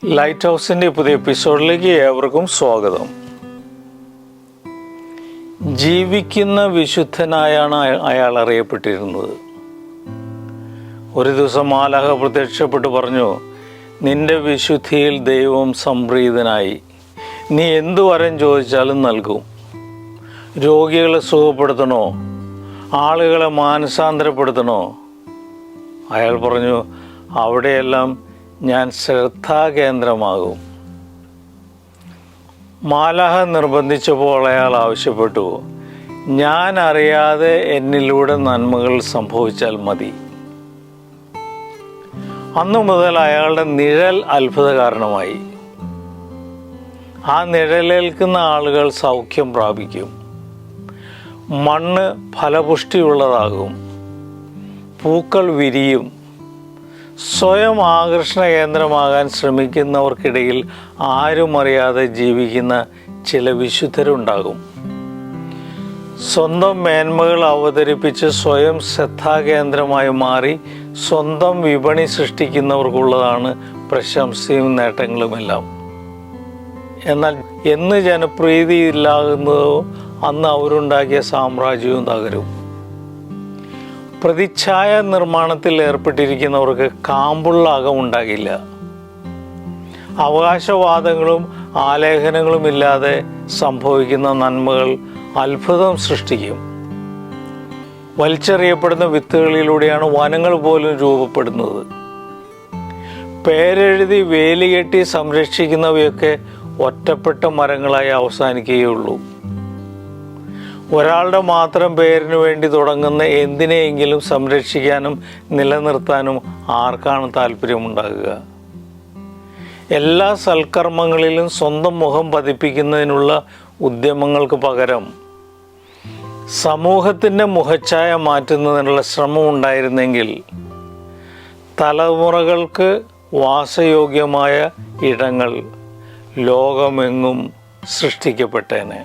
Light ഹൗസിൻ്റെ പുതിയ എപ്പിസോഡിലേക്ക് ഏവർക്കും സ്വാഗതം. ജീവിക്കുന്ന വിശുദ്ധനായാണ് അയാൾ അറിയപ്പെട്ടിരുന്നത്. ഒരു ദിവസം മാലാഖ പ്രത്യക്ഷപ്പെട്ട് പറഞ്ഞു, നിന്റെ വിശുദ്ധിയിൽ ദൈവം സംപ്രീതനായി, നീ എന്തു വരം ചോദിച്ചാലും നൽകും. രോഗികളെ സുഖപ്പെടുത്തണോ, ആളുകളെ മാനസാന്തരപ്പെടുത്തണോ? അയാൾ പറഞ്ഞു, അവിടെയെല്ലാം ഞാൻ ശ്രദ്ധാകേന്ദ്രമാകും. മാലാഖ നിർബന്ധിച്ചപ്പോൾ അയാൾ ആവശ്യപ്പെട്ടു, ഞാൻ അറിയാതെ എന്നിലൂടെ നന്മകൾ സംഭവിച്ചാൽ മതി. അന്നു മുതൽ അയാളുടെ നിഴൽ അത്ഭുത കാരണമായി. ആ നിഴലേൽക്കുന്ന ആളുകൾ സൗഖ്യം പ്രാപിക്കും. മണ്ണ് ഫലപുഷ്ടിയുള്ളതാകും, പൂക്കൾ വിരിയും. സ്വയം ആകർഷണ കേന്ദ്രമാകാൻ ശ്രമിക്കുന്നവർക്കിടയിൽ ആരും അറിയാതെ ജീവിക്കുന്ന ചില വിശുദ്ധരുണ്ടാകും. സ്വന്തം മേന്മകൾ അവതരിപ്പിച്ച് സ്വയം ശ്രദ്ധാകേന്ദ്രമായി മാറി സ്വന്തം വിപണി സൃഷ്ടിക്കുന്നവർക്കുള്ളതാണ് പ്രശംസയും നേട്ടങ്ങളുമെല്ലാം. എന്നാൽ എന്ന് ജനപ്രീതി ഇല്ലാകുന്നതോ അന്ന് അവരുണ്ടാക്കിയ സാമ്രാജ്യവും തകരും. പ്രതിച്ഛായ നിർമ്മാണത്തിൽ ഏർപ്പെട്ടിരിക്കുന്നവർക്ക് കാമ്പുള്ള അകമുണ്ടാകില്ല. അവകാശവാദങ്ങളും ആലേഖനങ്ങളും ഇല്ലാതെ സംഭവിക്കുന്ന നന്മകൾ അത്ഭുതം സൃഷ്ടിക്കും. വലിച്ചെറിയപ്പെടുന്ന വിത്തുകളിലൂടെയാണ് വനങ്ങൾ പോലും രൂപപ്പെടുന്നത്. പേരെഴുതി വേലികെട്ടി സംരക്ഷിക്കുന്നവയൊക്കെ ഒറ്റപ്പെട്ട മരങ്ങളായി അവസാനിക്കുകയുള്ളൂ. ഒരാളുടെ മാത്രം പേരിന് വേണ്ടി തുടങ്ങുന്ന എന്തിനെയെങ്കിലും സംരക്ഷിക്കാനും നിലനിർത്താനും ആർക്കാണ് താല്പര്യമുണ്ടാകുക? എല്ലാ സൽക്കർമ്മങ്ങളിലും സ്വന്തം മുഖം പതിപ്പിക്കുന്നതിനുള്ള ഉദ്യമങ്ങൾക്ക് പകരം സമൂഹത്തിൻ്റെ മുഖച്ഛായ മാറ്റുന്നതിനുള്ള ശ്രമം ഉണ്ടായിരുന്നെങ്കിൽ തലമുറകൾക്ക് വാസയോഗ്യമായ ഇടങ്ങൾ ലോകമെങ്ങും സൃഷ്ടിക്കപ്പെട്ടേനെ.